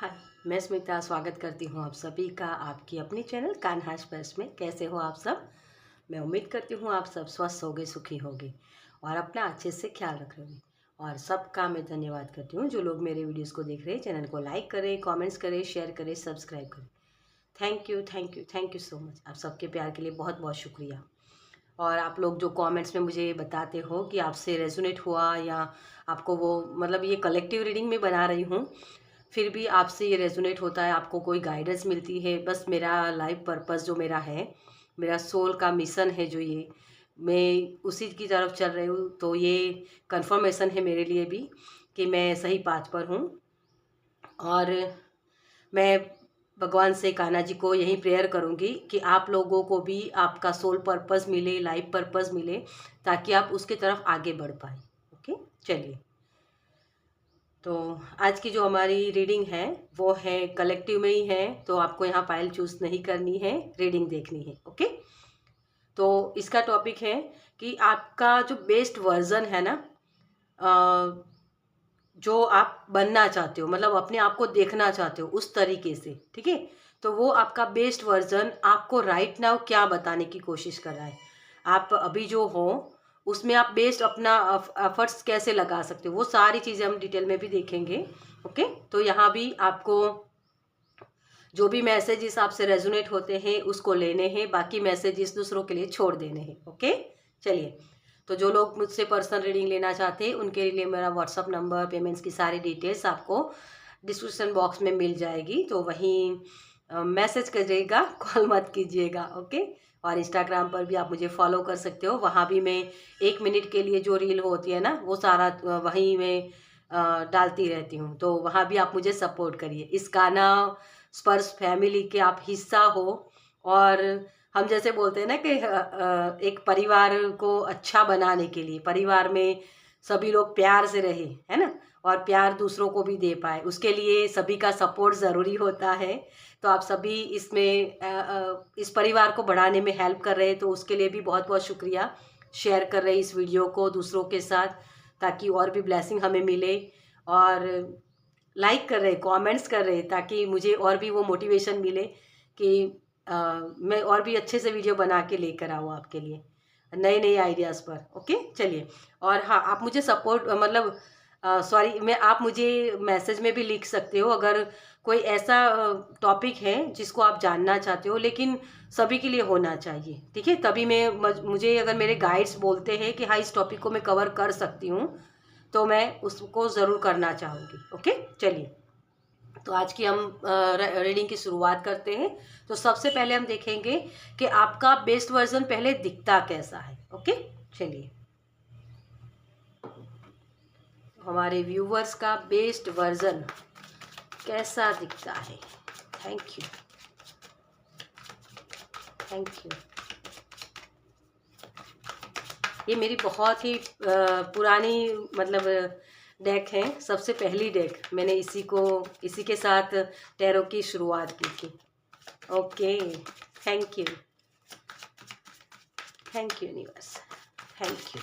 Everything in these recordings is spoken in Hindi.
हाय, मैं स्मिता स्वागत करती हूँ आप सभी का आपकी अपनी चैनल कान्हा एक्सप्रेस में। कैसे हो आप सब? मैं उम्मीद करती हूँ आप सब स्वस्थ होगे, सुखी होगे और अपना अच्छे से ख्याल रख रहे और सबका मैं धन्यवाद करती हूँ जो लोग मेरे वीडियोस को देख रहे हैं। चैनल को लाइक करें, कमेंट्स करें, शेयर करें, सब्सक्राइब करें। Thank you, thank you, thank you so much. आप सबके प्यार के लिए बहुत बहुत शुक्रिया। और आप लोग जो कमेंट्स में मुझे बताते हो कि आपसे रेजोनेट हुआ या आपको वो मतलब ये कलेक्टिव रीडिंग में बना रही हूँ, फिर भी आपसे ये रेजोनेट होता है, आपको कोई गाइडेंस मिलती है। बस मेरा लाइफ पर्पस जो मेरा है, मेरा सोल का मिशन है, जो ये मैं उसी की तरफ चल रही हूँ, तो ये कंफर्मेशन है मेरे लिए भी कि मैं सही पाथ पर हूँ। और मैं भगवान से, कान्हा जी को यही प्रेयर करूँगी कि आप लोगों को भी आपका सोल पर्पस मिले, लाइफ पर्पस मिले, ताकि आप उसकी तरफ आगे बढ़ पाए। ओके, चलिए। तो आज की जो हमारी रीडिंग है वो है कलेक्टिव में ही है, तो आपको यहाँ फाइल चूज नहीं करनी है, रीडिंग देखनी है। ओके, तो इसका टॉपिक है कि आपका जो बेस्ट वर्जन है ना, जो आप बनना चाहते हो, मतलब अपने आप को देखना चाहते हो उस तरीके से, ठीक है। तो वो आपका बेस्ट वर्जन आपको राइट नाउ क्या बताने की कोशिश कर रहा है। आप अभी जो हो उसमें आप बेस्ट अपना एफर्ट्स कैसे लगा सकते हो, वो सारी चीज़ें हम डिटेल में भी देखेंगे। ओके, तो यहाँ भी आपको जो भी मैसेजेस आपसे रेजोनेट होते हैं उसको लेने हैं, बाकी मैसेजेस दूसरों के लिए छोड़ देने हैं। ओके, चलिए। तो जो लोग मुझसे पर्सनल रीडिंग लेना चाहते हैं उनके लिए मेरा व्हाट्सअप नंबर, पेमेंट्स की सारी डिटेल्स आपको डिस्क्रिप्शन बॉक्स में मिल जाएगी, तो वहीं मैसेज करिएगा, कॉल मत कीजिएगा। ओके, और इंस्टाग्राम पर भी आप मुझे फॉलो कर सकते हो, वहाँ भी मैं 1 मिनट के लिए जो रील होती है ना वो सारा वहीं मैं डालती रहती हूँ, तो वहाँ भी आप मुझे सपोर्ट करिए। इस गाना स्पर्श फैमिली के आप हिस्सा हो। और हम जैसे बोलते हैं ना कि एक परिवार को अच्छा बनाने के लिए परिवार में सभी लोग प्यार से रहे, है ना, और प्यार दूसरों को भी दे पाए, उसके लिए सभी का सपोर्ट ज़रूरी होता है। तो आप सभी इसमें इस परिवार को बढ़ाने में हेल्प कर रहे हैं, तो उसके लिए भी बहुत बहुत शुक्रिया। शेयर कर रहे हैं इस वीडियो को दूसरों के साथ, ताकि और भी ब्लेसिंग हमें मिले। और लाइक कर रहे, कमेंट्स कर रहे, ताकि मुझे और भी वो मोटिवेशन मिले कि मैं और भी अच्छे से वीडियो बना के लेकर आऊँ आपके लिए नए नए आइडियाज़ पर। ओके, चलिए। और हाँ, आप मुझे सपोर्ट मतलब सॉरी, मैं आप मुझे मैसेज में भी लिख सकते हो अगर कोई ऐसा टॉपिक है जिसको आप जानना चाहते हो, लेकिन सभी के लिए होना चाहिए, ठीक है। तभी मैं मुझे अगर मेरे गाइड्स बोलते हैं कि हाँ इस टॉपिक को मैं कवर कर सकती हूँ, तो मैं उसको ज़रूर करना चाहूँगी। ओके, चलिए। तो आज की हम रीडिंग की शुरुआत करते हैं। तो सबसे पहले हम देखेंगे कि आपका बेस्ट वर्जन पहले दिखता कैसा है। ओके, चलिए। हमारे व्यूवर्स का बेस्ट वर्जन कैसा दिखता है। Thank you, thank you. ये मेरी बहुत ही पुरानी मतलब डेक है, सबसे पहली डेक मैंने इसी के साथ टैरो की शुरुआत की थी। Okay, thank you, thank you universe, thank you,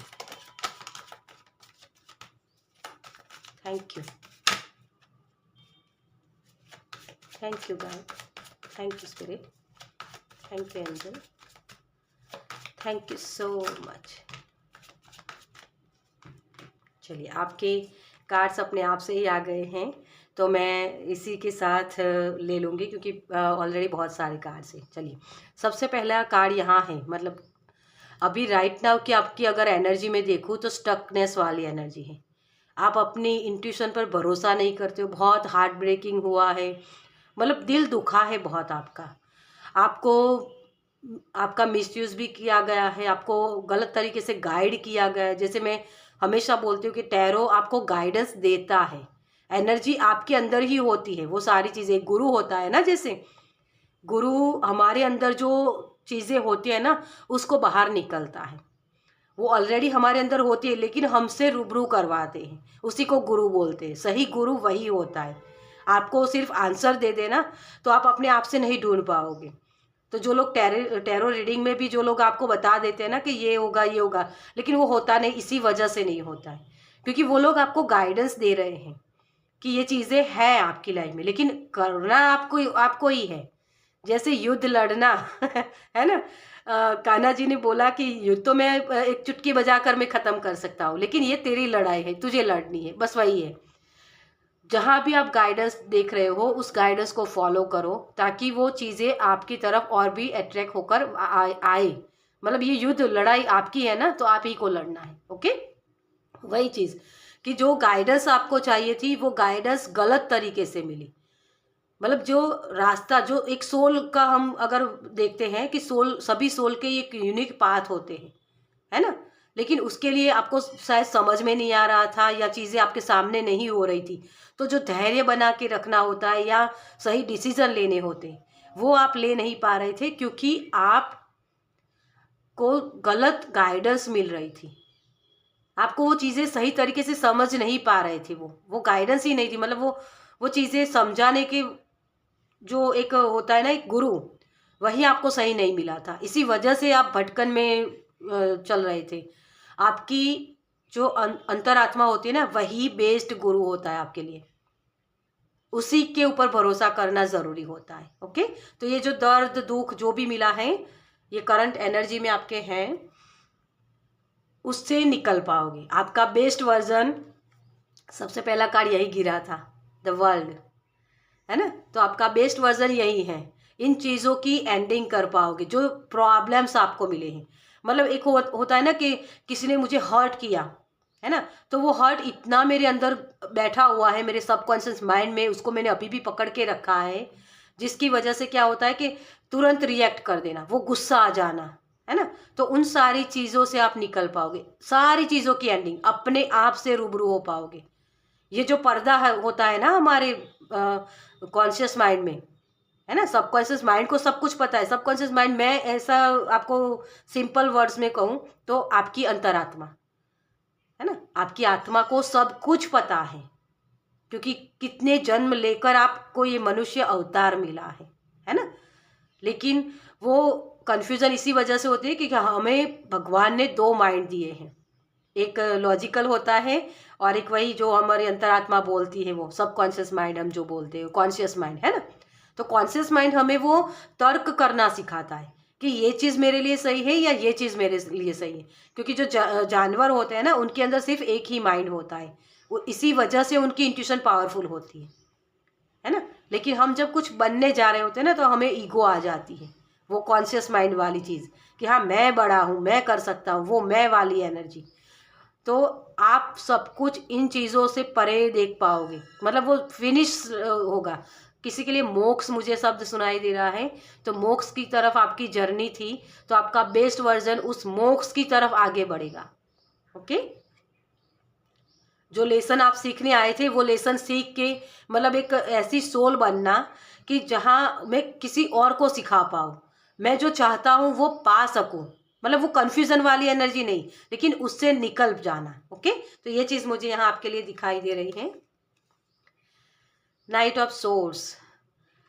thank you, thank you God, thank you spirit, thank you angel, thank you so much. चलिए, आपके कार्ड्स अपने आप से ही आ गए हैं, तो मैं इसी के साथ ले लूँगी क्योंकि ऑलरेडी बहुत सारे कार्ड्स हैं। चलिए, सबसे पहला कार्ड यहाँ है, मतलब अभी राइट नाउ की आपकी अगर एनर्जी में देखूँ तो स्टकनेस वाली एनर्जी है। आप अपनी इंट्यूशन पर भरोसा नहीं करते हो, बहुत हार्ट ब्रेकिंग हुआ है, मतलब दिल दुखा है बहुत आपका। आपको आपका मिसयूज़ भी किया गया है, आपको गलत तरीके से गाइड किया गया है। जैसे मैं हमेशा बोलती हूँ कि टैरो आपको गाइडेंस देता है, एनर्जी आपके अंदर ही होती है वो सारी चीज़ें। गुरु होता है ना, जैसे गुरु हमारे अंदर जो चीज़ें होती है ना उसको बाहर निकलता है, वो ऑलरेडी हमारे अंदर होती है, लेकिन हमसे रूबरू करवाते हैं, उसी को गुरु बोलते हैं। सही गुरु वही होता है। आपको सिर्फ आंसर दे देना तो आप अपने आप से नहीं ढूंढ पाओगे। तो जो लोग टैरो रीडिंग में भी जो लोग आपको बता देते हैं ना कि ये होगा ये होगा, लेकिन वो होता नहीं, इसी वजह से नहीं होता है क्योंकि वो लोग आपको गाइडेंस दे रहे हैं। कि ये चीज़ें हैं आपकी लाइफ में, लेकिन करना आपको आपको ही है। जैसे युद्ध लड़ना है ना, कान्हा जी ने बोला कि युद्ध तो मैं एक चुटकी बजाकर मैं ख़त्म कर सकता हूँ, लेकिन ये तेरी लड़ाई है, तुझे लड़नी है, बस वही है। जहाँ भी आप गाइडेंस देख रहे हो उस गाइडेंस को फॉलो करो, ताकि वो चीज़ें आपकी तरफ और भी अट्रैक्ट होकर आए। मतलब ये युद्ध लड़ाई आपकी है ना, तो आप ही को लड़ना है। ओके, वही चीज़ कि जो गाइडेंस आपको चाहिए थी वो गाइडेंस गलत तरीके से मिली। मतलब जो रास्ता, जो एक सोल का हम अगर देखते हैं कि सोल, सभी सोल के एक यूनिक पाथ होते हैं, है ना, लेकिन उसके लिए आपको शायद समझ में नहीं आ रहा था या चीज़ें आपके सामने नहीं हो रही थी। तो जो धैर्य बना के रखना होता है या सही डिसीजन लेने होते हैं, वो आप ले नहीं पा रहे थे, क्योंकि आपको गलत गाइडेंस मिल रही थी। आपको वो चीज़ें सही तरीके से समझ नहीं पा रहे थे, वो गाइडेंस ही नहीं थी। मतलब वो चीज़ें समझाने के जो एक होता है ना एक गुरु, वही आपको सही नहीं मिला था। इसी वजह से आप भटकन में चल रहे थे। आपकी जो अंतरात्मा होती है ना, वही बेस्ट गुरु होता है आपके लिए। उसी के ऊपर भरोसा करना ज़रूरी होता है। ओके, तो ये जो दर्द दुख जो भी मिला है, ये करंट एनर्जी में आपके हैं, उससे निकल पाओगे। आपका बेस्ट वर्जन, सबसे पहला कार्ड यही गिरा था, द वर्ल्ड, है ना, तो आपका बेस्ट वर्जन यही है। इन चीज़ों की एंडिंग कर पाओगे जो प्रॉब्लम्स आपको मिले हैं। मतलब एक होता है ना कि किसी ने मुझे हर्ट किया, है ना, तो वो हर्ट इतना मेरे अंदर बैठा हुआ है, मेरे सबकॉन्शियस माइंड में, उसको मैंने अभी भी पकड़ के रखा है, जिसकी वजह से क्या होता है कि तुरंत रिएक्ट कर देना, वो गुस्सा आ जाना, है ना। तो उन सारी चीज़ों से आप निकल पाओगे। सारी चीज़ों की एंडिंग अपने आप से रूबरू हो पाओगे। ये जो पर्दा है होता है ना हमारे कॉन्शियस माइंड में, है ना, सबकॉन्शियस माइंड को सब कुछ पता है। सबकॉन्शियस माइंड, मैं ऐसा आपको सिंपल वर्ड्स में कहूँ तो आपकी अंतरात्मा, है ना, आपकी आत्मा को सब कुछ पता है, क्योंकि कितने जन्म लेकर आपको ये मनुष्य अवतार मिला है ना। लेकिन वो कन्फ्यूज़न इसी वजह से होती है कि हमें भगवान ने दो माइंड दिए हैं, एक लॉजिकल होता है और एक वही जो हमारी अंतरात्मा बोलती है, वो सबकॉन्शियस माइंड हम जो बोलते हैं, कॉन्शियस माइंड, है ना। तो कॉन्शियस माइंड हमें वो तर्क करना सिखाता है कि ये चीज़ मेरे लिए सही है या ये चीज़ मेरे लिए सही है, क्योंकि जो जानवर होते हैं ना, उनके अंदर सिर्फ एक ही माइंड होता है, वो इसी वजह से उनकी इंट्यूशन पावरफुल होती है ना। लेकिन हम जब कुछ बनने जा रहे होते हैं ना, तो हमें ईगो आ जाती है, वो कॉन्शियस माइंड वाली चीज़ कि हाँ मैं बड़ा हूँ, मैं कर सकता हूँ, वो मैं वाली एनर्जी। तो आप सब कुछ इन चीज़ों से परे देख पाओगे, मतलब वो फिनिश होगा। किसी के लिए मोक्ष, मुझे शब्द सुनाई दे रहा है, तो मोक्ष की तरफ आपकी जर्नी थी, तो आपका बेस्ट वर्जन उस मोक्ष की तरफ आगे बढ़ेगा। ओके, जो लेसन आप सीखने आए थे वो लेसन सीख के, मतलब एक ऐसी सोल बनना कि जहाँ मैं किसी और को सिखा पाऊँ, मैं जो चाहता हूँ वो पा सकूँ। मतलब वो कन्फ्यूज़न वाली एनर्जी नहीं, लेकिन उससे निकल जाना। ओके, तो ये चीज़ मुझे यहाँ आपके लिए दिखाई दे रही है। नाइट ऑफ सोर्स,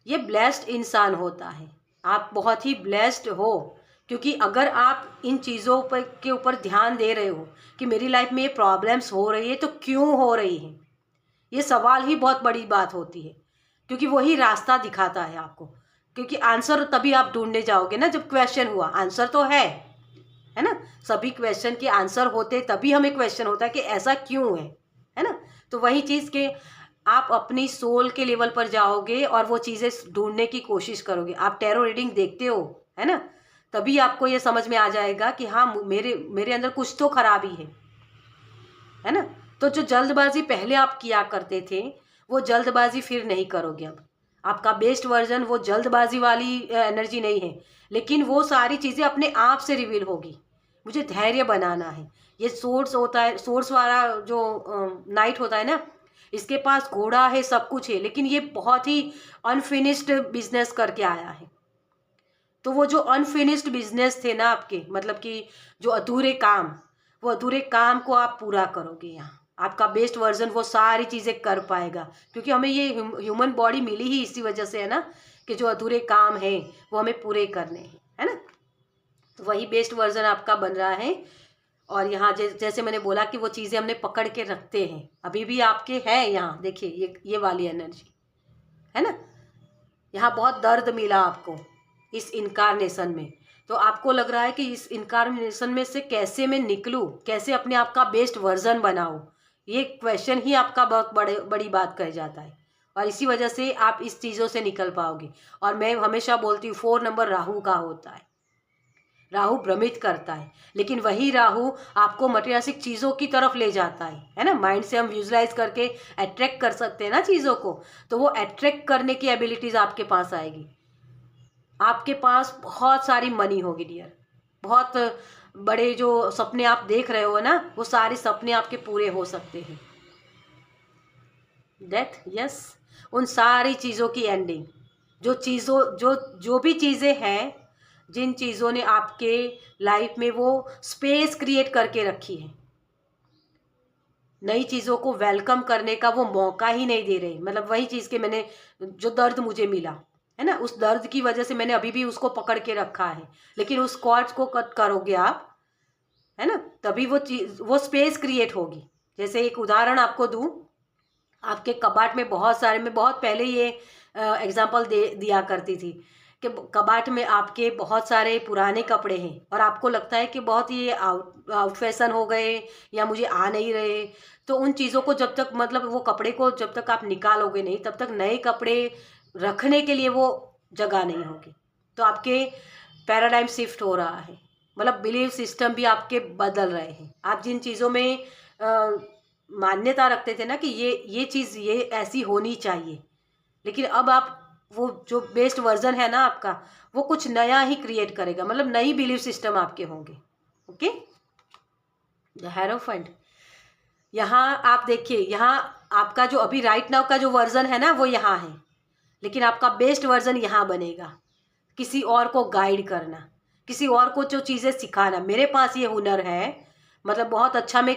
ये ब्लेस्ड इंसान होता है। आप बहुत ही ब्लेस्ड हो, क्योंकि अगर आप इन चीज़ों पर के ऊपर ध्यान दे रहे हो कि मेरी लाइफ में ये प्रॉब्लम्स हो रही है, तो क्यों हो रही है, ये सवाल ही बहुत बड़ी बात होती है, क्योंकि वही रास्ता दिखाता है आपको। क्योंकि आंसर तभी आप ढूंढने जाओगे ना जब क्वेश्चन हुआ, आंसर तो है ना। सभी क्वेश्चन के आंसर होते तभी हमें क्वेश्चन होता है कि ऐसा क्यों है ना। तो वही चीज़ के आप अपनी सोल के लेवल पर जाओगे और वो चीज़ें ढूंढने की कोशिश करोगे। आप टैरो रीडिंग देखते हो, है ना, तभी आपको ये समझ में आ जाएगा कि हाँ मेरे मेरे अंदर कुछ तो खराबी है ना। तो जो जल्दबाजी पहले आप किया करते थे, वो जल्दबाजी फिर नहीं करोगे अब। आपका बेस्ट वर्जन वो जल्दबाजी वाली एनर्जी नहीं है, लेकिन वो सारी चीज़ें अपने आप से रिवील होगी। मुझे धैर्य बनाना है। ये सोर्स होता है, सोर्स वाला जो नाइट होता है ना, इसके पास घोड़ा है, सब कुछ है, लेकिन ये बहुत ही अनफिनिश्ड बिजनेस करके आया है। तो वो जो अनफिनिश्ड बिजनेस थे ना आपके, मतलब कि जो अधूरे काम, वो अधूरे काम को आप पूरा करोगे यहाँ। आपका बेस्ट वर्जन वो सारी चीज़ें कर पाएगा, क्योंकि हमें ये ह्यूमन बॉडी मिली ही इसी वजह से है ना, कि जो अधूरे काम हैं वो हमें पूरे करने हैं, है ना। तो वही बेस्ट वर्जन आपका बन रहा है। और यहाँ जैसे मैंने बोला कि वो चीज़ें हमने पकड़ के रखते हैं, अभी भी आपके है यहाँ, देखिए ये वाली एनर्जी है ना। यहाँ बहुत दर्द मिला आपको इस इनकारनेशन में, तो आपको लग रहा है कि इस इनकारनेशन में से कैसे मैं निकलूँ, कैसे अपने आप का बेस्ट वर्जन बनाऊँ, ये क्वेश्चन ही आपका बहुत बड़ी बात कह जाता है। और इसी वजह से आप इस चीज़ों से निकल पाओगे। और मैं हमेशा बोलती हूँ 4 नंबर राहु का होता है, राहु भ्रमित करता है, लेकिन वही राहु आपको मटेरियलिस्टिक चीज़ों की तरफ ले जाता है ना। माइंड से हम विजुलाइज करके अट्रैक्ट कर सकते हैं ना चीज़ों को, तो वो अट्रैक्ट करने की एबिलिटीज़ आपके पास आएगी। आपके पास बहुत सारी मनी होगी डियर, बहुत बड़े जो सपने आप देख रहे हो ना, वो सारे सपने आपके पूरे हो सकते हैं। डेथ, यस, उन सारी चीज़ों की एंडिंग, जो भी चीज़ें हैं, जिन चीज़ों ने आपके लाइफ में वो स्पेस क्रिएट करके रखी है, नई चीज़ों को वेलकम करने का वो मौका ही नहीं दे रहे। मतलब वही चीज़ के मैंने जो दर्द मुझे मिला है ना, उस दर्द की वजह से मैंने अभी भी उसको पकड़ के रखा है, लेकिन उस कॉर्ड्स को कट करोगे आप, है ना, तभी वो चीज़, वो स्पेस क्रिएट होगी। जैसे एक उदाहरण आपको दूं, आपके कबाट में बहुत सारे, मैं बहुत पहले ये एग्जाम्पल दिया करती थी कि कबाट में आपके बहुत सारे पुराने कपड़े हैं और आपको लगता है कि बहुत ये आउट फैशन हो गए या मुझे आ नहीं रहे, तो उन चीज़ों को जब तक, मतलब वो कपड़े को जब तक आप निकालोगे नहीं, तब तक नए कपड़े रखने के लिए वो जगह नहीं होगी। तो आपके पैराडाइम शिफ्ट हो रहा है, मतलब बिलीव सिस्टम भी आपके बदल रहे हैं। आप जिन चीज़ों में मान्यता रखते थे ना कि ये चीज़ ये ऐसी होनी चाहिए, लेकिन अब आप वो जो बेस्ट वर्जन है ना आपका, वो कुछ नया ही क्रिएट करेगा, मतलब नई बिलीव सिस्टम आपके होंगे। ओके, द हेरोफेंट, यहाँ आप देखिए, यहाँ आपका जो अभी राइट नाउ का जो वर्जन है ना, वो यहाँ है, लेकिन आपका बेस्ट वर्जन यहाँ बनेगा। किसी और को गाइड करना, किसी और को जो चीज़ें सिखाना। मेरे पास ये हुनर है, मतलब बहुत अच्छा। मैं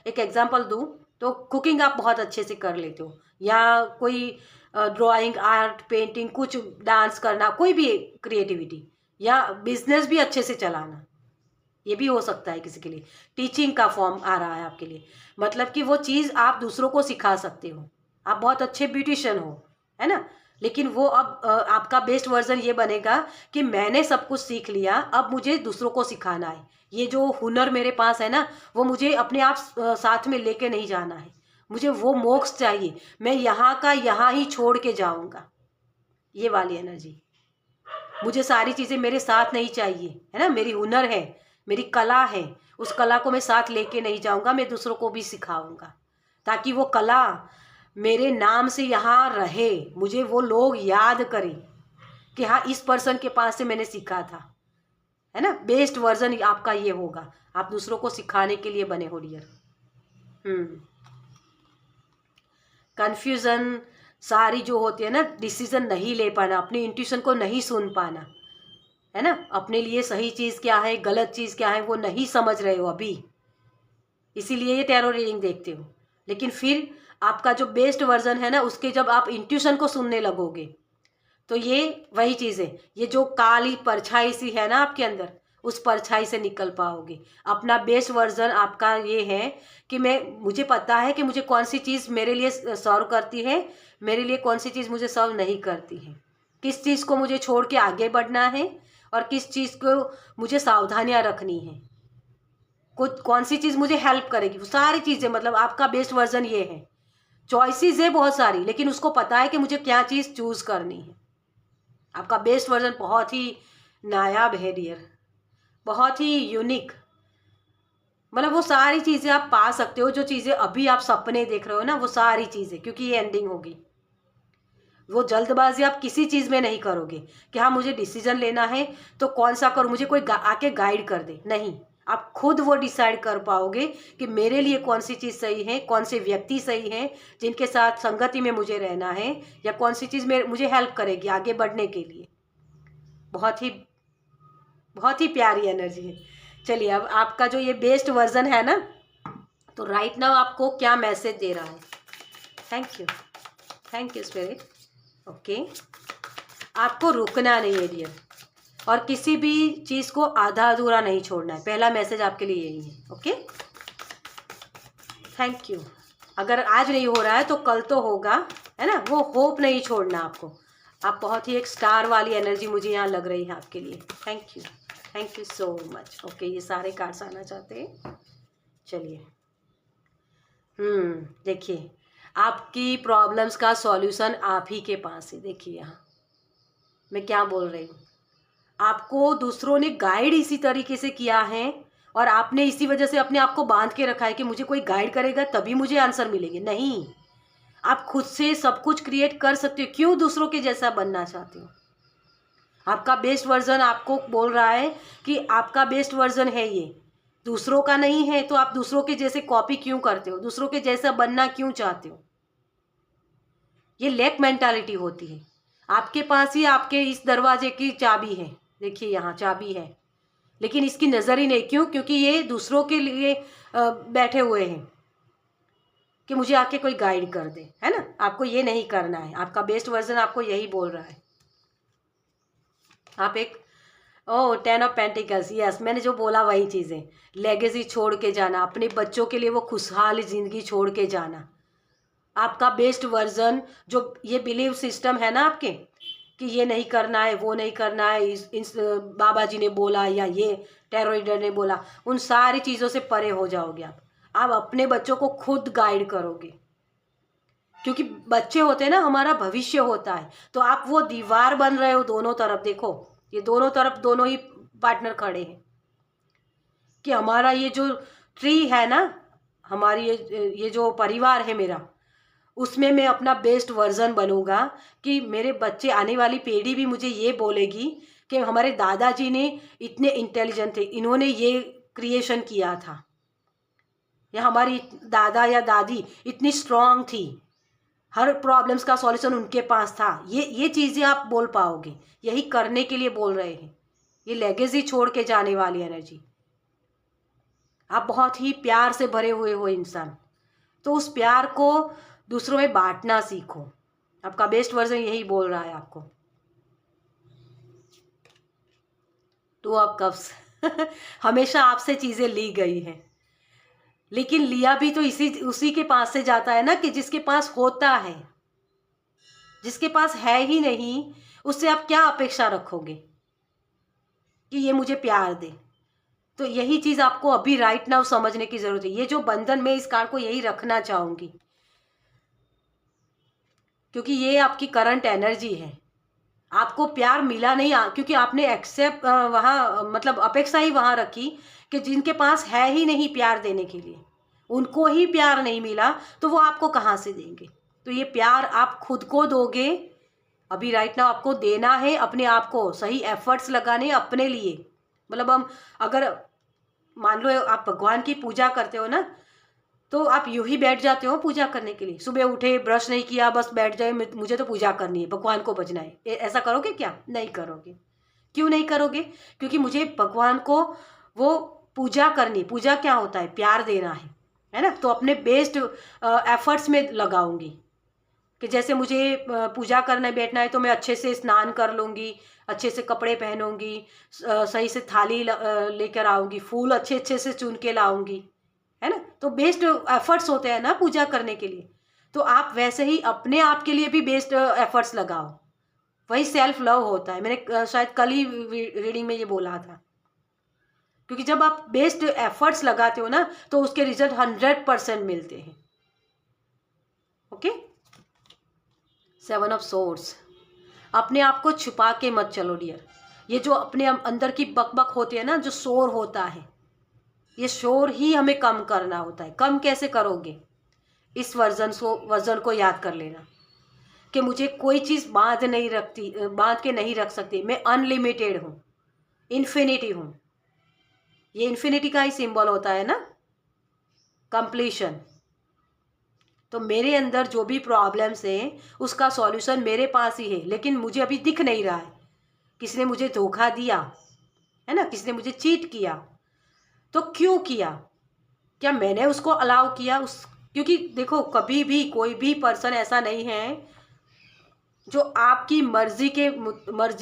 एक एग्जांपल दूं तो कुकिंग आप बहुत अच्छे से कर लेते हो, या कोई ड्राइंग, आर्ट, पेंटिंग, कुछ डांस करना, कोई भी क्रिएटिविटी, या बिजनेस भी अच्छे से चलाना, ये भी हो सकता है किसी के लिए। टीचिंग का फॉर्म आ रहा है आपके लिए, मतलब कि वो चीज़ आप दूसरों को सिखा सकते हो। आप बहुत अच्छे ब्यूटिशियन हो, है ना, लेकिन वो अब आपका बेस्ट वर्जन ये बनेगा कि मैंने सब कुछ सीख लिया, अब मुझे दूसरों को सिखाना है। ये जो हुनर मेरे पास है ना, वो मुझे अपने आप साथ में लेके नहीं जाना है, मुझे वो मोक्ष चाहिए, मैं यहाँ का यहाँ ही छोड़ के जाऊँगा। ये वाली एनर्जी, मुझे सारी चीज़ें मेरे साथ नहीं चाहिए, है ना। मेरी हुनर है, मेरी कला है, उस कला को मैं साथ लेके नहीं जाऊँगा, मैं दूसरों को भी सिखाऊंगा, ताकि वो कला मेरे नाम से यहाँ रहे, मुझे वो लोग याद करें कि हाँ, इस पर्सन के पास से मैंने सीखा था, है ना। बेस्ट वर्जन आपका ये होगा, आप दूसरों को सिखाने के लिए बने हो डियर। कन्फ्यूज़न सारी जो होती है ना, डिसीजन नहीं ले पाना, अपनी इंट्यूशन को नहीं सुन पाना, है ना, अपने लिए सही चीज़ क्या है, गलत चीज़ क्या है, वो नहीं समझ रहे हो अभी, इसीलिए ये टैरो रीडिंग देखते हो। लेकिन फिर आपका जो बेस्ट वर्जन है ना, उसके जब आप इंट्यूशन को सुनने लगोगे, तो ये वही चीज़ है, ये जो काली परछाई सी है ना आपके अंदर, उस परछाई से निकल पाओगे। अपना बेस्ट वर्जन आपका ये है कि मुझे पता है कि मुझे कौन सी चीज़ मेरे लिए सर्व करती है, मेरे लिए कौन सी चीज़ मुझे सर्व नहीं करती है, किस चीज़ को मुझे छोड़ के आगे बढ़ना है और किस चीज़ को मुझे सावधानियाँ रखनी है, कुछ कौन सी चीज़ मुझे हेल्प करेगी, वो सारी चीज़ें, मतलब आपका बेस्ट वर्जन ये है। चॉइसेस है बहुत सारी, लेकिन उसको पता है कि मुझे क्या चीज़ चूज़ करनी है। आपका बेस्ट वर्जन बहुत ही नायाब है डियर, बहुत ही यूनिक, मतलब वो सारी चीज़ें आप पा सकते हो, जो चीज़ें अभी आप सपने देख रहे हो ना, वो सारी चीज़ें, क्योंकि ये एंडिंग होगी। वो जल्दबाजी आप किसी चीज़ में नहीं करोगे कि हाँ मुझे डिसीजन लेना है तो कौन सा करूँ, मुझे कोई आके गाइड कर दे, नहीं, आप खुद वो डिसाइड कर पाओगे कि मेरे लिए कौन सी चीज़ सही है, कौन से व्यक्ति सही हैं जिनके साथ संगति में मुझे रहना है, या कौन सी चीज़ मुझे हेल्प करेगी आगे बढ़ने के लिए। बहुत ही प्यारी एनर्जी है। चलिए, अब आपका जो ये बेस्ट वर्जन है ना, तो राइट नाउ आपको क्या मैसेज दे रहा है। Thank you spirit. ओके, आपको रुकना नहीं है डियर, और किसी भी चीज़ को आधा अधूरा नहीं छोड़ना है। पहला मैसेज आपके लिए यही है। Okay, thank you. अगर आज नहीं हो रहा है तो कल तो होगा, है ना। वो होप नहीं छोड़ना आपको। आप बहुत ही एक स्टार वाली एनर्जी मुझे यहाँ लग रही है आपके लिए। Thank you so much. Okay, ये सारे कार्ड्स आना चाहते हैं। चलिए, देखिए, आपकी प्रॉब्लम्स का सॉल्यूशन आप ही के पास है। देखिए यहाँ मैं क्या बोल रही हूँ। आपको दूसरों ने गाइड इसी तरीके से किया है और आपने इसी वजह से अपने आप को बांध के रखा है कि मुझे कोई गाइड करेगा तभी मुझे आंसर मिलेंगे। नहीं, आप खुद से सब कुछ क्रिएट कर सकते हो। क्यों दूसरों के जैसा बनना चाहते हो? आपका बेस्ट वर्जन आपको बोल रहा है कि आपका बेस्ट वर्जन है ये, दूसरों का नहीं है। तो आप दूसरों के जैसे कॉपी क्यों करते हो? दूसरों के जैसा बनना क्यों चाहते हो? ये लैक मेंटालिटी होती है। आपके पास ही आपके इस दरवाजे की चाबी है। देखिए यहाँ चाबी है, लेकिन इसकी नज़र ही नहीं। क्यों? क्योंकि ये दूसरों के लिए बैठे हुए हैं कि मुझे आके कोई गाइड कर दे, है ना। आपको ये नहीं करना है। आपका बेस्ट वर्जन आपको यही बोल रहा है। आप एक 10 ऑफ पेंटिकल्स, यस, मैंने जो बोला वही चीज़ें। लेगेसी छोड़ के जाना, अपने बच्चों के लिए वो खुशहाल ज़िंदगी छोड़ के जाना। आपका बेस्ट वर्जन जो ये बिलीव सिस्टम है ना आपके कि ये नहीं करना है, वो नहीं करना है, इस बाबा जी ने बोला या ये टैरो रीडर ने बोला, उन सारी चीज़ों से परे हो जाओगे आप अपने बच्चों को खुद गाइड करोगे। क्योंकि बच्चे होते हैं ना, हमारा भविष्य होता है। तो आप वो दीवार बन रहे हो दोनों तरफ। देखो, ये दोनों तरफ दोनों ही पार्टनर खड़े हैं कि हमारा ये जो ट्री है ना, हमारी ये जो परिवार है मेरा, उसमें मैं अपना बेस्ट वर्जन बनूंगा कि मेरे बच्चे, आने वाली पीढ़ी भी मुझे ये बोलेगी कि हमारे दादाजी ने इतने इंटेलिजेंट थे, इन्होंने ये क्रिएशन किया था, या हमारी दादा या दादी इतनी स्ट्रांग थी, हर प्रॉब्लम्स का सॉल्यूशन उनके पास था। ये चीज़ें आप बोल पाओगे। यही करने के लिए बोल रहे हैं। ये लेगेसी छोड़ के जाने वाली एनर्जी। आप बहुत ही प्यार से भरे हुए हो इंसान, तो उस प्यार को दूसरों में बांटना सीखो। आपका बेस्ट वर्जन यही बोल रहा है आपको। 2 ऑफ कप्स हमेशा आपसे चीज़ें ली गई हैं, लेकिन लिया भी तो उसी के पास से जाता है ना कि जिसके पास होता है। जिसके पास है ही नहीं, उससे आप क्या अपेक्षा रखोगे कि ये मुझे प्यार दे? तो यही चीज़ आपको अभी राइट नाउ समझने की ज़रूरत है। ये जो बंधन, मैं इस कार्ड को यही रखना चाहूँगी, क्योंकि ये आपकी करंट एनर्जी है। आपको प्यार मिला नहीं, क्योंकि आपने एक्सेप्ट वहाँ मतलब अपेक्षा ही वहाँ रखी कि जिनके पास है ही नहीं प्यार देने के लिए, उनको ही प्यार नहीं मिला, तो वो आपको कहाँ से देंगे? तो ये प्यार आप खुद को दोगे। अभी राइट नाउ आपको देना है, अपने आप को सही एफर्ट्स लगाने अपने लिए। मतलब हम अगर मान लो आप भगवान की पूजा करते हो ना, तो आप यूं ही बैठ जाते हो पूजा करने के लिए। सुबह उठे, ब्रश नहीं किया, बस बैठ जाए, मुझे तो पूजा करनी है, भगवान को बजना है, ऐसा करोगे क्या? नहीं करोगे। क्यों नहीं करोगे? क्योंकि मुझे भगवान को वो पूजा करनी। पूजा क्या होता है? प्यार देना है ना। तो अपने बेस्ट एफर्ट्स में लगाऊंगी कि जैसे मुझे पूजा करने बैठना है तो मैं अच्छे से स्नान कर लूँगी, अच्छे से कपड़े पहनूंगी, सही से थाली लेकर आऊँगी, फूल अच्छे अच्छे से चुन के लाऊंगी, है ना। तो बेस्ट एफर्ट्स होते हैं ना पूजा करने के लिए। तो आप वैसे ही अपने आप के लिए भी बेस्ट एफर्ट्स लगाओ। वही सेल्फ लव होता है। मैंने शायद कल ही रीडिंग में ये बोला था। क्योंकि जब आप बेस्ट एफर्ट्स लगाते हो ना, तो उसके रिजल्ट 100% मिलते हैं। Okay, 7 of swords. अपने आप को छुपा के मत चलो डियर। ये जो अपने अंदर की बकबक होती है ना, जो शोर होता है, ये शोर ही हमें कम करना होता है। कम कैसे करोगे? इस वर्जन को याद कर लेना कि मुझे कोई चीज़ बांध के नहीं रख सकती। मैं अनलिमिटेड हूँ, इन्फिनिटी हूँ। ये इन्फिनिटी का ही सिंबल होता है ना, कंप्लीशन। तो मेरे अंदर जो भी प्रॉब्लम्स हैं उसका सॉल्यूशन मेरे पास ही है, लेकिन मुझे अभी दिख नहीं रहा है। किसी ने मुझे धोखा दिया है ना, किसी ने मुझे चीट किया। तो क्यों किया? क्या मैंने उसको अलाउ किया? क्योंकि देखो, कभी भी कोई भी पर्सन ऐसा नहीं है जो आपकी मर्जी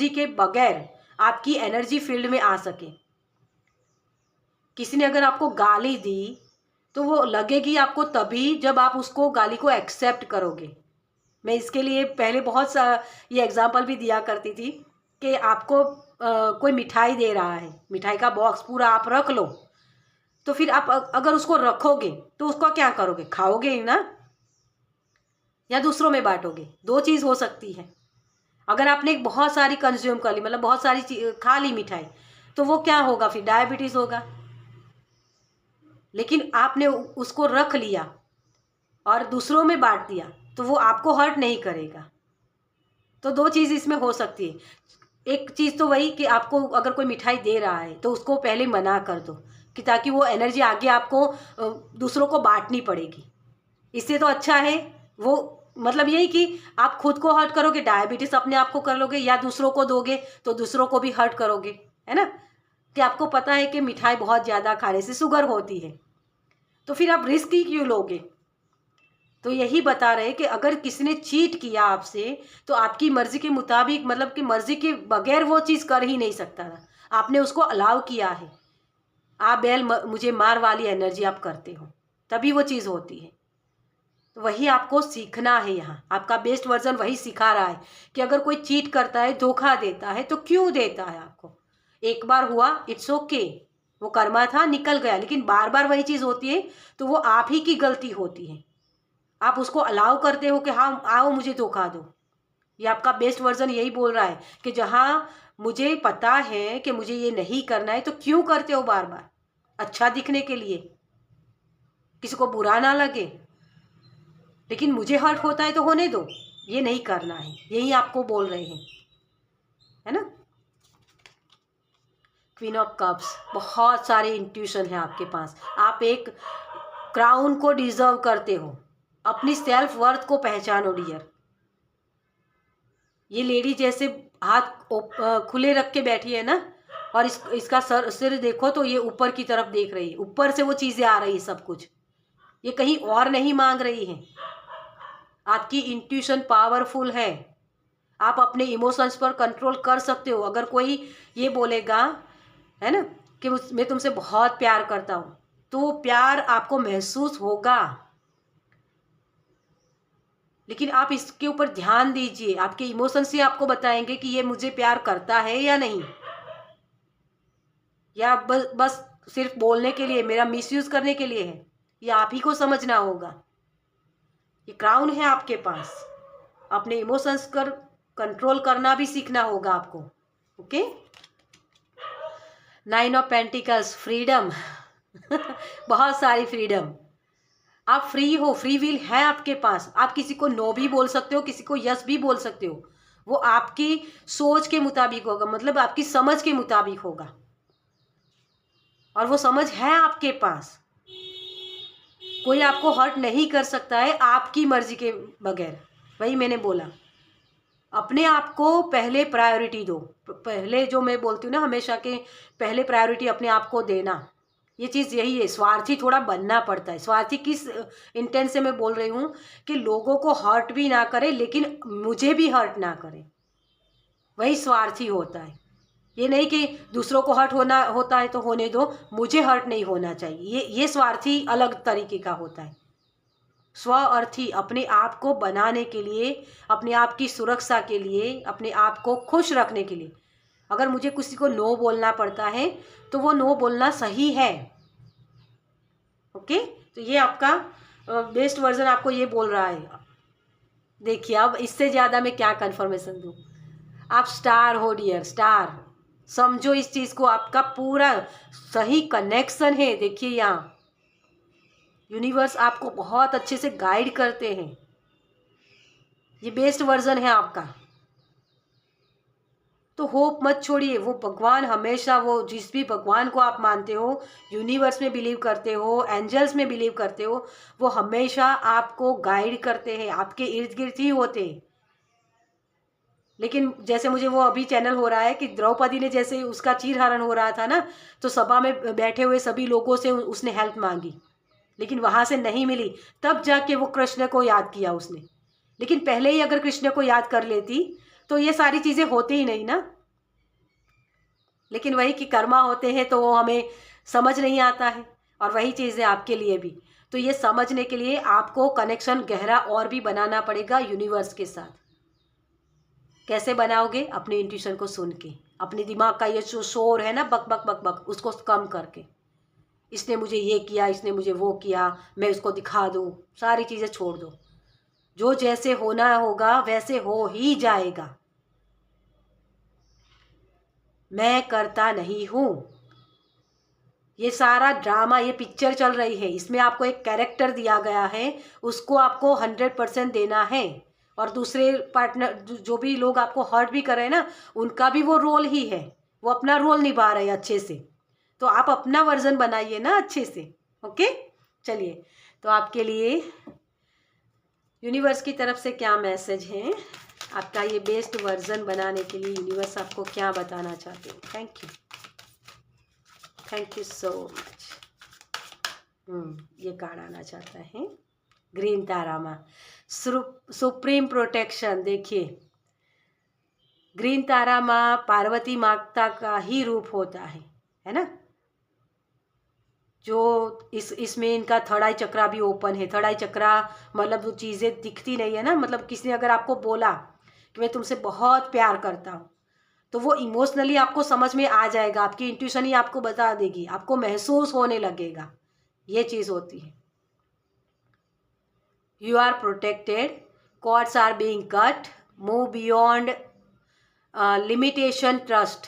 के बगैर आपकी एनर्जी फील्ड में आ सके। किसी ने अगर आपको गाली दी तो वो लगेगी आपको तभी जब आप उसको गाली को एक्सेप्ट करोगे। मैं इसके लिए पहले बहुत सा ये एग्जांपल भी दिया करती थी कि आपको कोई मिठाई दे रहा है, मिठाई का बॉक्स पूरा आप रख लो, तो फिर आप अगर उसको रखोगे तो उसको क्या करोगे, खाओगे ही ना, या दूसरों में बांटोगे। दो चीज़ हो सकती है। अगर आपने बहुत सारी कंज्यूम कर ली, मतलब बहुत सारी खा ली मिठाई, तो वो क्या होगा, फिर डायबिटीज़ होगा। लेकिन आपने उसको रख लिया और दूसरों में बांट दिया तो वो आपको हर्ट नहीं करेगा। तो दो चीज़ इसमें हो सकती है। एक चीज़ तो वही कि आपको अगर कोई मिठाई दे रहा है तो उसको पहले मना कर दो, कि ताकि वो एनर्जी आगे आपको दूसरों को बांटनी पड़ेगी। इससे तो अच्छा है वो, मतलब यही कि आप खुद को हर्ट करोगे, डायबिटीज़ अपने आप को कर लोगे, या दूसरों को दोगे तो दूसरों को भी हर्ट करोगे, है ना। कि आपको पता है कि मिठाई बहुत ज़्यादा खाने से शुगर होती है, तो फिर आप रिस्क ही क्यों लोगे। तो यही बता रहे कि अगर किसी ने चीट किया आपसे तो आपकी मर्जी के मुताबिक, मतलब कि मर्जी के बगैर वो चीज़ कर ही नहीं सकता था, आपने उसको अलाउ किया है। आप मुझे मार वाली एनर्जी आप करते हो, तभी वो चीज़ होती है। तो वही आपको सीखना है। यहाँ आपका बेस्ट वर्जन वही सिखा रहा है कि अगर कोई चीट करता है, धोखा देता है, तो क्यों देता है आपको। एक बार हुआ, इट्स ओके, वो कर्मा था, निकल गया। लेकिन बार बार वही चीज़ होती है तो वो आप ही की गलती होती है। आप उसको अलाउ करते हो कि हाँ आओ मुझे धोखा दो। ये आपका बेस्ट वर्जन यही बोल रहा है कि जहाँ मुझे पता है कि मुझे ये नहीं करना है, तो क्यों करते हो बार बार, अच्छा दिखने के लिए, किसी को बुरा ना लगे। लेकिन मुझे हर्ट होता है तो होने दो, ये नहीं करना है, यही आपको बोल रहे हैं, है ना। क्वीन ऑफ कप्स, बहुत सारे इंट्यूशन है आपके पास। आप एक क्राउन को डिजर्व करते हो। अपनी सेल्फ वर्थ को पहचानो डियर। ये लेडी जैसे हाथ खुले रख के बैठी है ना, और इसका सिर देखो तो ये ऊपर की तरफ देख रही है, ऊपर से वो चीज़ें आ रही है सब कुछ, ये कहीं और नहीं मांग रही है। आपकी इंट्यूशन पावरफुल है, आप अपने इमोशंस पर कंट्रोल कर सकते हो। अगर कोई ये बोलेगा, है ना, कि मैं तुमसे बहुत प्यार करता हूँ, तो वो प्यार आपको महसूस होगा। लेकिन आप इसके ऊपर ध्यान दीजिए, आपके इमोशंस ही आपको बताएंगे कि ये मुझे प्यार करता है या नहीं, या बस बस सिर्फ बोलने के लिए, मेरा मिसयूज करने के लिए है। ये आप ही को समझना होगा। ये क्राउन है आपके पास, अपने इमोशंस कर कंट्रोल करना भी सीखना होगा आपको। ओके। 9 ऑफ पेंटिकल्स, फ्रीडम बहुत सारी फ्रीडम। आप फ्री हो, फ्री विल है आपके पास। आप किसी को नो भी बोल सकते हो, किसी को यस भी बोल सकते हो। वो आपकी सोच के मुताबिक होगा, मतलब आपकी समझ के मुताबिक होगा, और वो समझ है आपके पास। कोई आपको हर्ट नहीं कर सकता है आपकी मर्जी के बगैर। वही मैंने बोला, अपने आप को पहले प्रायोरिटी दो। पहले जो मैं बोलती हूँ ना हमेशा, के पहले प्रायोरिटी अपने आप को देना। ये चीज़ यही है, स्वार्थी थोड़ा बनना पड़ता है। स्वार्थी किस इंटेंट से मैं बोल रही हूँ कि लोगों को हर्ट भी ना करे लेकिन मुझे भी हर्ट ना करे, वही स्वार्थी होता है। ये नहीं कि दूसरों को हर्ट होना होता है तो होने दो, मुझे हर्ट नहीं होना चाहिए, ये स्वार्थी अलग तरीके का होता है। स्वार्थी अपने आप को बनाने के लिए, अपने आप की सुरक्षा के लिए, अपने आप को खुश रखने के लिए अगर मुझे किसी को नो बोलना पड़ता है तो वो नो बोलना सही है। ओके। तो ये आपका बेस्ट वर्जन आपको ये बोल रहा है। देखिए अब इससे ज़्यादा मैं क्या कंफर्मेशन दूँ। आप स्टार हो डियर, स्टार समझो इस चीज़ को, आपका पूरा सही कनेक्शन है। देखिए यहाँ यूनिवर्स आपको बहुत अच्छे से गाइड करते हैं। ये बेस्ट वर्जन है आपका। तो होप मत छोड़िए, वो भगवान हमेशा, वो जिस भी भगवान को आप मानते हो, यूनिवर्स में बिलीव करते हो, एंजल्स में बिलीव करते हो, वो हमेशा आपको गाइड करते हैं, आपके इर्द गिर्द ही होते हैं। लेकिन जैसे मुझे वो अभी चैनल हो रहा है कि द्रौपदी ने जैसे उसका चीरहरण हो रहा था ना, तो सभा में बैठे हुए सभी लोगों से उसने हेल्प मांगी, लेकिन वहाँ से नहीं मिली। तब जाके वो कृष्ण को याद किया उसने। लेकिन पहले ही अगर कृष्ण को याद कर लेती तो ये सारी चीज़ें होती ही नहीं ना। लेकिन वही कि कर्मा होते हैं तो वो हमें समझ नहीं आता है, और वही चीज़ है आपके लिए भी। तो ये समझने के लिए आपको कनेक्शन गहरा और भी बनाना पड़ेगा यूनिवर्स के साथ। कैसे बनाओगे? अपने इंट्यूशन को सुन के, अपने दिमाग का ये जो शोर है ना, बक बक बक बक, उसको कम करके। इसने मुझे ये किया, इसने मुझे वो किया, मैं उसको दिखा दूँ, सारी चीज़ें छोड़ दो। जो जैसे होना होगा वैसे हो ही जाएगा। मैं करता नहीं हूँ। ये सारा ड्रामा, ये पिक्चर चल रही है, इसमें आपको एक कैरेक्टर दिया गया है, उसको आपको 100% देना है। और दूसरे पार्टनर जो भी लोग आपको हर्ट भी कर रहे हैं ना, उनका भी वो रोल ही है, वो अपना रोल निभा रहे हैं अच्छे से। तो आप अपना वर्जन बनाइए ना अच्छे से। ओके, चलिए। तो आपके लिए यूनिवर्स की तरफ से क्या मैसेज है, आपका ये बेस्ट वर्जन बनाने के लिए यूनिवर्स आपको क्या बताना चाहते हैं? Thank you so much. ये कार्ड आना चाहता है ग्रीन तारामा, सुप्रीम प्रोटेक्शन। देखिए, ग्रीन तारामा पार्वती माता का ही रूप होता है ना। जो इसमें इनका थर्ड आई चक्रा भी ओपन है। थर्ड आई चक्रा मतलब वो चीज़ें दिखती नहीं है ना, मतलब किसी ने अगर आपको बोला कि मैं तुमसे बहुत प्यार करता हूँ, तो वो इमोशनली आपको समझ में आ जाएगा, आपकी इंट्यूशन ही आपको बता देगी, आपको महसूस होने लगेगा। ये चीज़ होती है। You are protected, cords are being cut, move beyond limitation, trust.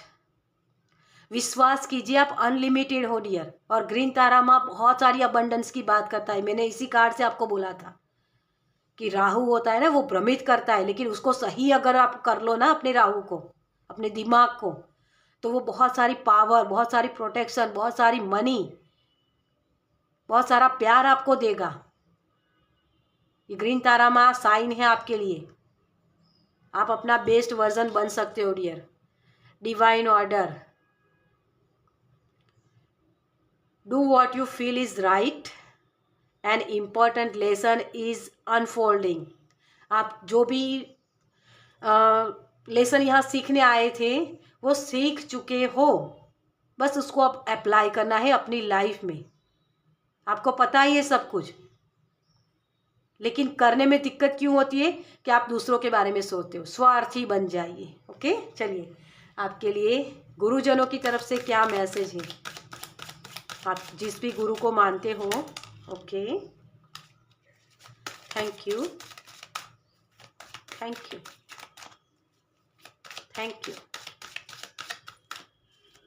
विश्वास कीजिए, आप अनलिमिटेड हो डियर। और ग्रीन तारा माँ बहुत सारी अबंडेंस की बात करता है। मैंने इसी कार्ड से आपको बोला था कि राहु होता है ना, वो भ्रमित करता है, लेकिन उसको सही अगर आप कर लो ना, अपने राहु को, अपने दिमाग को, तो वो बहुत सारी पावर, बहुत सारी प्रोटेक्शन, बहुत सारी मनी, बहुत सारा प्यार आपको देगा। ये ग्रीन तारा माँ साइन है आपके लिए। आप अपना बेस्ट वर्जन बन सकते हो dear. Divine order, do what you feel is right, an important lesson is unfolding. आप जो भी लेसन यहाँ सीखने आए थे वो सीख चुके हो, बस उसको अब अप्लाई करना है अपनी लाइफ में। आपको पता ही है सब कुछ, लेकिन करने में दिक्कत क्यों होती है कि आप दूसरों के बारे में सोचते हो, स्वार्थी बन जाइए। ओके, चलिए। आपके लिए गुरुजनों की तरफ से क्या मैसेज है, आप जिस भी गुरु को मानते हो। Okay, thank you, thank you, thank you,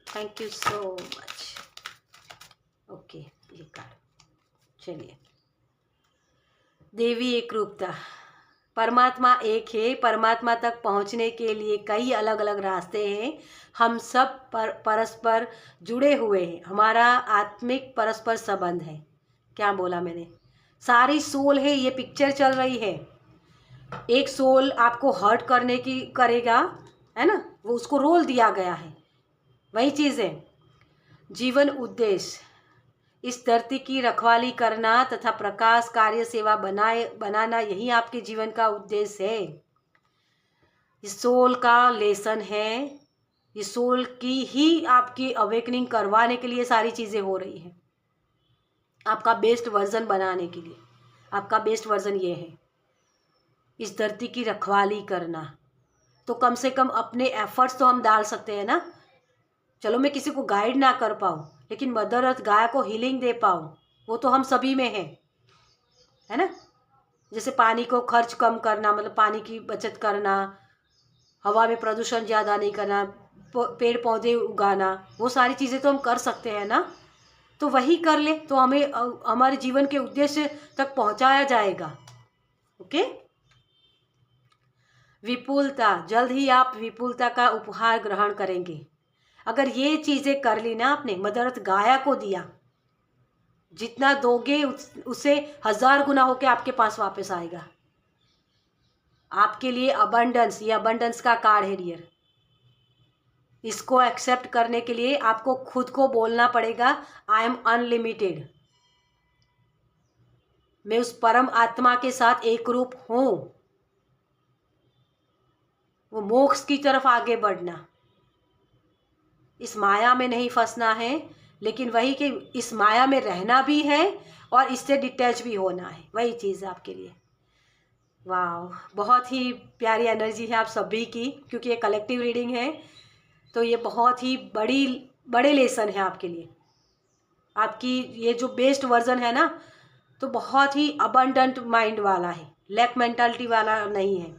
thank you so much. Okay, ये कार्ड। चलिए, देवी एक रूपता, परमात्मा एक है। परमात्मा तक पहुंचने के लिए कई अलग अलग रास्ते हैं। हम सब परस्पर जुड़े हुए हैं, हमारा आत्मिक परस्पर संबंध है। क्या बोला मैंने? सारी सोल है, ये पिक्चर चल रही है। एक सोल आपको हर्ट करने की करेगा, है ना, वो उसको रोल दिया गया है। वही चीज़ है। जीवन उद्देश्य, इस धरती की रखवाली करना तथा प्रकाश कार्य सेवा बनाना, यही आपके जीवन का उद्देश्य है। ये सोल का लेसन है। ये सोल की ही आपकी अवेकनिंग करवाने के लिए सारी चीज़ें हो रही हैं, आपका बेस्ट वर्जन बनाने के लिए। आपका बेस्ट वर्जन ये है, इस धरती की रखवाली करना। तो कम से कम अपने एफर्ट्स तो हम डाल सकते हैं ना। चलो मैं किसी को गाइड ना कर पाऊँ, लेकिन मदर अर्थ गाय को हीलिंग दे पाऊँ, वो तो हम सभी में है ना। जैसे पानी को खर्च कम करना, मतलब पानी की बचत करना, हवा में प्रदूषण ज़्यादा नहीं करना, पेड़ पौधे उगाना, वो सारी चीज़ें तो हम कर सकते हैं ना। तो वही कर ले तो हमें हमारे जीवन के उद्देश्य तक पहुंचाया जाएगा। ओके। विपुलता, जल्द ही आप विपुलता का उपहार ग्रहण करेंगे। अगर ये चीज़ें कर ली ना आपने, मदर अर्थ गाया को दिया, जितना दोगे उससे 1000 गुना होके आपके पास वापस आएगा। आपके लिए अबंडेंस, ये अबंडेंस का कार्ड है डियर। इसको एक्सेप्ट करने के लिए आपको खुद को बोलना पड़ेगा, आई एम अनलिमिटेड। मैं उस परम आत्मा के साथ एक रूप हूं। वो मोक्ष की तरफ आगे बढ़ना, इस माया में नहीं फंसना है, लेकिन वही कि इस माया में रहना भी है और इससे डिटैच भी होना है, वही चीज़ है आपके लिए। वाह, बहुत ही प्यारी एनर्जी है आप सभी की, क्योंकि ये कलेक्टिव रीडिंग है तो ये बहुत ही बड़े लेसन है आपके लिए। आपकी ये जो बेस्ट वर्जन है ना, तो बहुत ही अबंडेंट माइंड वाला है, लैक मेंटालिटी वाला नहीं है।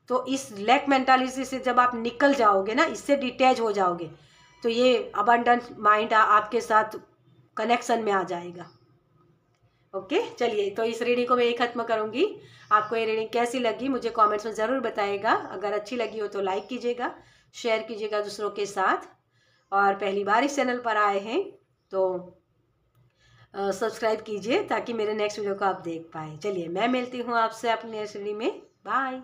तो इस लैक मेंटालिटी से जब आप निकल जाओगे ना, इससे डिटैच हो जाओगे, तो ये अबंडेंट माइंड आपके साथ कनेक्शन में आ जाएगा। ओके, चलिए, तो इस रीडिंग को मैं यही ख़त्म करूँगी। आपको ये रीडिंग कैसी लगी मुझे कमेंट्स में ज़रूर बताइएगा। अगर अच्छी लगी हो तो लाइक कीजिएगा, शेयर कीजिएगा दूसरों के साथ, और पहली बार इस चैनल पर आए हैं तो सब्सक्राइब कीजिए ताकि मेरे नेक्स्ट वीडियो को आप देख पाएँ। चलिए, मैं मिलती हूँ आपसे अपनी नेक्स्ट रीडिंग में। बाय।